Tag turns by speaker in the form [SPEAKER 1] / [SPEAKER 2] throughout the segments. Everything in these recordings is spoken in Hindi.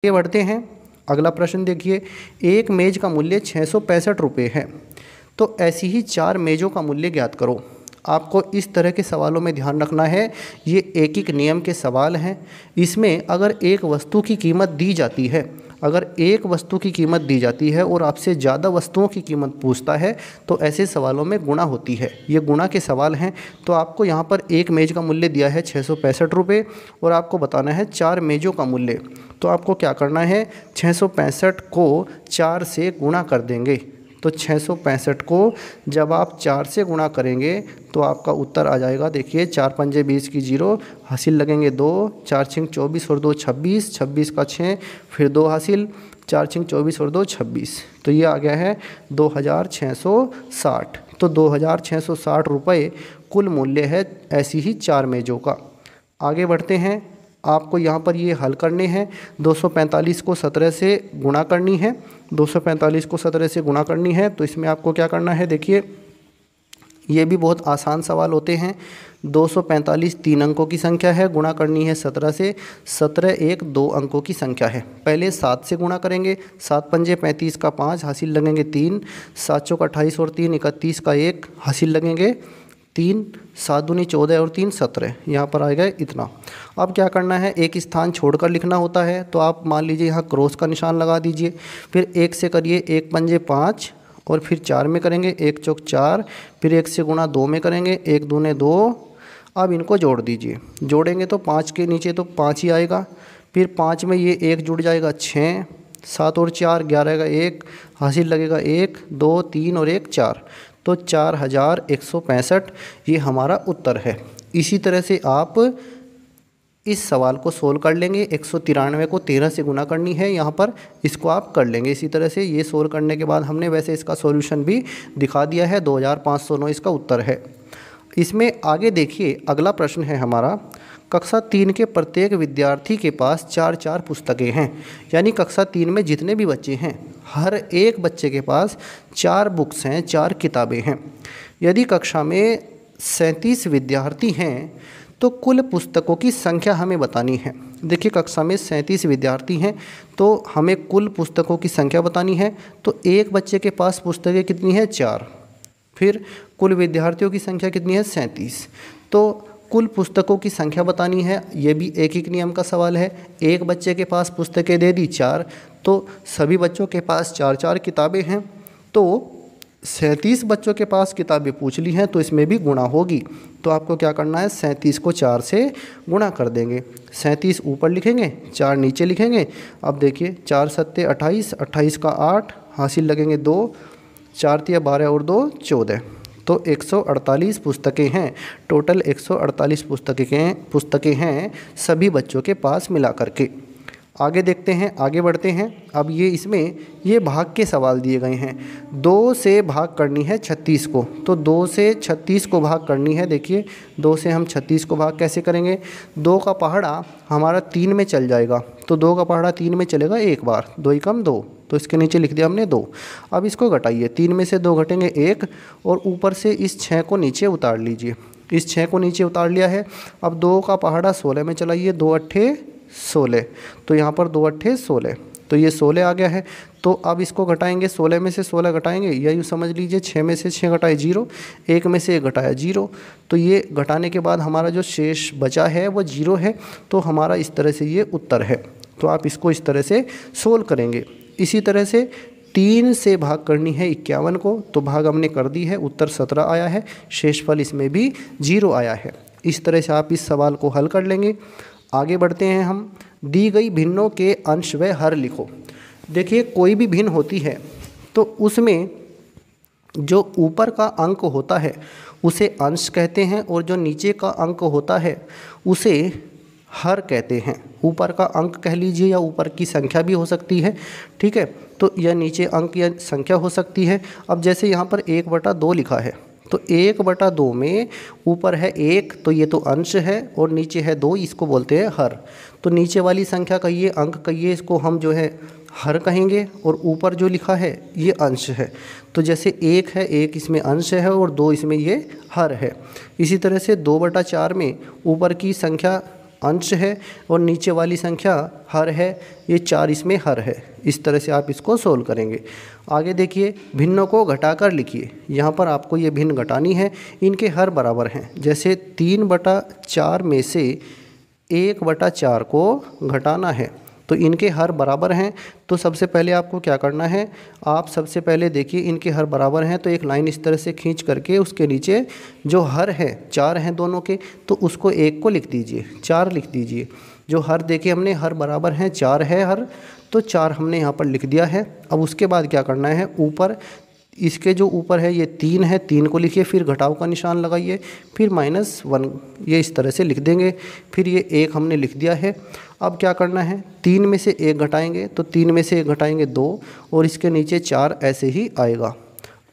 [SPEAKER 1] आगे बढ़ते हैं। अगला प्रश्न देखिए, एक मेज का मूल्य 665 रुपये है, तो ऐसी ही 4 मेज़ों का मूल्य ज्ञात करो। आपको इस तरह के सवालों में ध्यान रखना है, ये एक एक नियम के सवाल हैं। इसमें अगर एक वस्तु की कीमत दी जाती है, अगर एक वस्तु की कीमत दी जाती है और आपसे ज़्यादा वस्तुओं की कीमत पूछता है तो ऐसे सवालों में गुणा होती है। ये गुणा के सवाल हैं। तो आपको यहाँ पर एक मेज़ का मूल्य दिया है 665 रुपये और आपको बताना है 4 मेज़ों का मूल्य। तो आपको क्या करना है, 665 को 4 से गुणा कर देंगे। तो 665 को जब आप 4 से गुणा करेंगे तो आपका उत्तर आ जाएगा। देखिए 4 पंजे 20 की 0, हासिल लगेंगे 2, 4 छिंग 24 और 2 26, 26 का 6, फिर 2 हासिल, 4 छिंग 24 और 2 26। तो ये आ गया है 2660। तो 2660 रुपये कुल मूल्य है ऐसी ही 4 मेज़ों का। आगे बढ़ते हैं। आपको यहाँ पर ये हल करने हैं। 245 को 17 से गुणा करनी है, 245 को 17 से गुणा करनी है। तो इसमें आपको क्या करना है, देखिए ये भी बहुत आसान सवाल होते हैं। 245 3 अंकों की संख्या है, गुणा करनी है 17 से। 17 एक 2 अंकों की संख्या है। पहले 7 से गुणा करेंगे, 7 पंजे 35 का 5, हासिल लगेंगे 3, 7 चौक 28 और 3 31 का 1, हासिल लगेंगे 3, 7 दूनी 14 और 3 17। यहाँ पर आएगा इतना। अब क्या करना है, एक स्थान छोड़कर लिखना होता है। तो आप मान लीजिए यहाँ क्रॉस का निशान लगा दीजिए, फिर 1 से करिए, 1 पंजे 5 और फिर 4 में करेंगे, 1 चौक 4, फिर 1 से गुणा 2 में करेंगे, 1 दूने 2। अब इनको जोड़ दीजिए, जोड़ेंगे तो 5 के नीचे तो 5 ही आएगा, फिर 5 में ये 1 जुड़ जाएगा 6, 7 और 4 11 का 1, हासिल लगेगा 1 2 3 और 1 4। तो 4165 ये हमारा उत्तर है। इसी तरह से आप इस सवाल को सोल्व कर लेंगे। 193 को 13 से गुना करनी है यहाँ पर, इसको आप कर लेंगे। इसी तरह से ये सोल्व करने के बाद हमने वैसे इसका सॉल्यूशन भी दिखा दिया है। 2509 इसका उत्तर है। इसमें आगे देखिए, अगला प्रश्न है हमारा, कक्षा 3 के प्रत्येक विद्यार्थी के पास 4-4 पुस्तकें हैं। यानी कक्षा 3 में जितने भी बच्चे हैं, हर एक बच्चे के पास 4 बुक्स हैं, 4 किताबें हैं। यदि कक्षा में 37 विद्यार्थी हैं तो कुल पुस्तकों की संख्या हमें बतानी है। देखिए कक्षा में 37 विद्यार्थी हैं तो हमें कुल पुस्तकों की संख्या बतानी है। तो एक बच्चे के पास पुस्तकें कितनी है, 4। फिर कुल विद्यार्थियों की संख्या कितनी है, 37। तो कुल पुस्तकों की संख्या बतानी है। ये भी एक एक नियम का सवाल है। एक बच्चे के पास पुस्तकें दे दी 4, तो सभी बच्चों के पास 4-4 किताबें हैं। तो 37 बच्चों के पास किताबें पूछ ली हैं, तो इसमें भी गुणा होगी। तो आपको क्या करना है, 37 को 4 से गुणा कर देंगे। 37 ऊपर लिखेंगे, 4 नीचे लिखेंगे। अब देखिए 4 सत्ते 28, 28 का 8, हासिल लगेंगे 2, 4 तिया 12 और 2 14। तो 148 पुस्तकें हैं। टोटल 148 पुस्तकें हैं सभी बच्चों के पास मिला करके। आगे देखते हैं, आगे बढ़ते हैं। अब ये इसमें ये भाग के सवाल दिए गए हैं। 2 से भाग करनी है 36 को, तो 2 से 36 को भाग करनी है। देखिए 2 से हम 36 को भाग कैसे करेंगे, 2 का पहाड़ा हमारा 3 में चल जाएगा। तो 2 का पहाड़ा 3 में चलेगा एक बार, 2 ही कम 2, तो इसके नीचे लिख दिया हमने 2। अब इसको घटाइए, 3 में से 2 घटेंगे 1 और ऊपर से इस 6 को नीचे उतार लीजिए। इस 6 को नीचे उतार लिया है। अब 2 का पहाड़ा 16 में चलाइए, 2 अट्ठे 16, तो यहाँ पर 2 अट्ठे 16, तो ये 16 आ गया है। तो अब इसको घटाएंगे, 16 में से 16 घटाएंगे, या यूँ समझ लीजिए 6 में से 6 घटाए 0, 1 में से 1 घटाया 0। तो ये घटाने के बाद हमारा जो शेष बचा है वो 0 है। तो हमारा इस तरह से ये उत्तर है। तो आप इसको इस तरह से सोल्व करेंगे। इसी तरह से 3 से भाग करनी है 51 को, तो भाग हमने कर दी है, उत्तर 17 आया है। शेषफल इसमें भी 0 आया है। इस तरह से आप इस सवाल को हल कर लेंगे। आगे बढ़ते हैं हम। दी गई भिन्नों के अंश व हर लिखो। देखिए कोई भी भिन्न होती है तो उसमें जो ऊपर का अंक होता है उसे अंश कहते हैं और जो नीचे का अंक होता है उसे हर कहते हैं। ऊपर का अंक कह लीजिए या ऊपर की संख्या भी हो सकती है, ठीक है। तो यह नीचे अंक या संख्या हो सकती है। अब जैसे यहाँ पर 1/2 लिखा है, तो 1/2 में ऊपर है 1, तो ये तो अंश है, और नीचे है 2, इसको बोलते हैं हर। तो नीचे वाली संख्या कहिए, अंक कहिए, इसको हम जो है हर कहेंगे, और ऊपर जो लिखा है ये अंश है। तो जैसे 1 है, 1 इसमें अंश है और 2 इसमें ये हर है। इसी तरह से 2/4 में ऊपर की संख्या अंश है और नीचे वाली संख्या हर है, ये 4 इसमें हर है। इस तरह से आप इसको सोल्व करेंगे। आगे देखिए, भिन्नों को घटाकर लिखिए। यहाँ पर आपको ये भिन्न घटानी है, इनके हर बराबर हैं। जैसे 3/4 में से 1/4 को घटाना है, तो इनके हर बराबर हैं। तो सबसे पहले आपको क्या करना है, आप सबसे पहले देखिए इनके हर बराबर हैं, तो एक लाइन इस तरह से खींच करके उसके नीचे जो हर है 4 हैं दोनों के, तो उसको 1 को लिख दीजिए, 4 लिख दीजिए। जो हर देखिए हमने हर बराबर हैं, 4 है हर, तो 4 हमने यहाँ पर लिख दिया है। अब उसके बाद क्या करना है, ऊपर इसके जो ऊपर है ये 3 है, 3 को लिखिए, फिर घटाव का निशान लगाइए, फिर -1 ये इस तरह से लिख देंगे। फिर ये 1 हमने लिख दिया है। अब क्या करना है, 3 में से 1 घटाएंगे, तो 3 में से 1 घटाएंगे 2 और इसके नीचे 4 ऐसे ही आएगा।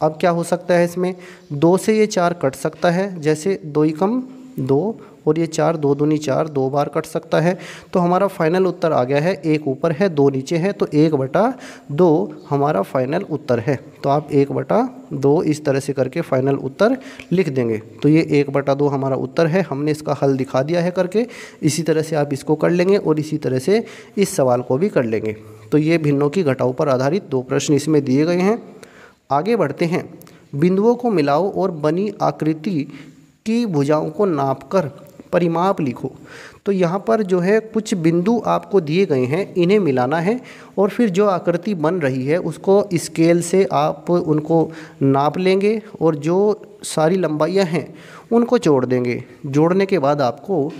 [SPEAKER 1] अब क्या हो सकता है इसमें, 2 से ये 4 कट सकता है, जैसे 2 एकम 2 और ये 4 2 दूनी 4 2 बार कट सकता है। तो हमारा फाइनल उत्तर आ गया है, 1 ऊपर है 2 नीचे है, तो 1/2 हमारा फाइनल उत्तर है। तो आप 1/2 इस तरह से करके फाइनल उत्तर लिख देंगे। तो ये 1/2 हमारा उत्तर है, हमने इसका हल दिखा दिया है करके। इसी तरह से आप इसको कर लेंगे और इसी तरह से इस सवाल को भी कर लेंगे। तो ये भिन्नों की घटाव पर आधारित 2 प्रश्न इसमें दिए गए हैं। आगे बढ़ते हैं, बिंदुओं को मिलाओ और बनी आकृति की भुजाओं को नापकर परिमाप लिखो। तो यहाँ पर जो है कुछ बिंदु आपको दिए गए हैं, इन्हें मिलाना है और फिर जो आकृति बन रही है उसको स्केल से आप उनको नाप लेंगे और जो सारी लंबाइयाँ हैं उनको जोड़ देंगे। जोड़ने के बाद आपको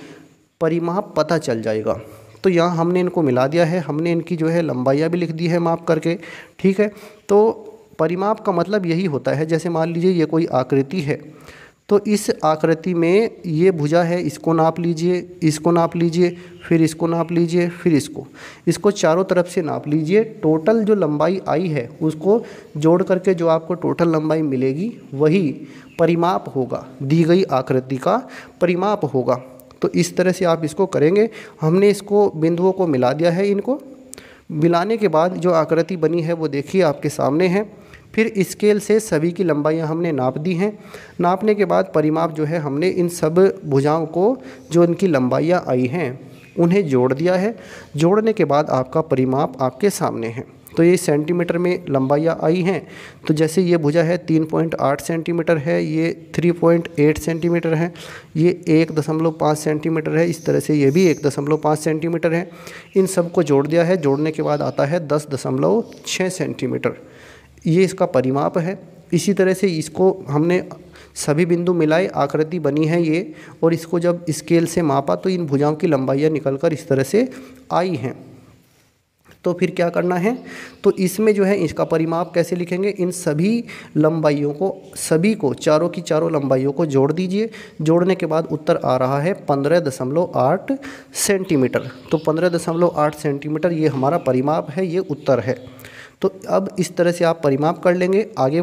[SPEAKER 1] परिमाप पता चल जाएगा। तो यहाँ हमने इनको मिला दिया है, हमने इनकी जो है लंबाइयाँ भी लिख दी है माप करके, ठीक है। तो परिमाप का मतलब यही होता है, जैसे मान लीजिए ये कोई आकृति है, तो इस आकृति में ये भुजा है, इसको नाप लीजिए, इसको नाप लीजिए, फिर इसको नाप लीजिए, फिर इसको चारों तरफ से नाप लीजिए। टोटल जो लंबाई आई है उसको जोड़ करके जो आपको टोटल लंबाई मिलेगी वही परिमाप होगा, दी गई आकृति का परिमाप होगा। तो इस तरह से आप इसको करेंगे। हमने इसको बिंदुओं को मिला दिया है, इनको मिलाने के बाद जो आकृति बनी है वो देखिए आपके सामने है। फिर स्केल से सभी की लंबाइयाँ हमने नाप दी हैं। नापने के बाद परिमाप जो है हमने इन सब भुजाओं को जो इनकी लंबाइयाँ आई हैं उन्हें जोड़ दिया है। जोड़ने के बाद आपका परिमाप आपके सामने है। तो ये सेंटीमीटर में लंबाइयाँ आई हैं। तो जैसे ये भुजा है 3.8 सेंटीमीटर है, ये 3.8 सेंटीमीटर है, ये 1.5 सेंटीमीटर है, इस तरह से ये भी 1.5 सेंटीमीटर है। इन सब को जोड़ दिया है। जोड़ने के बाद आता है 10.6 सेंटीमीटर, ये इसका परिमाप है। इसी तरह से इसको हमने सभी बिंदु मिलाए, आकृति बनी है ये, और इसको जब स्केल से मापा तो इन भुजाओं की लंबाइयाँ निकलकर इस तरह से आई हैं। तो फिर क्या करना है, तो इसमें जो है इसका परिमाप कैसे लिखेंगे, इन सभी लंबाइयों को, सभी को, चारों की चारों लंबाइयों को जोड़ दीजिए। जोड़ने के बाद उत्तर आ रहा है 15.8 सेंटीमीटर। तो 15.8 सेंटीमीटर ये हमारा परिमाप है, ये उत्तर है। तो अब इस तरह से आप परिमाप कर लेंगे। आगे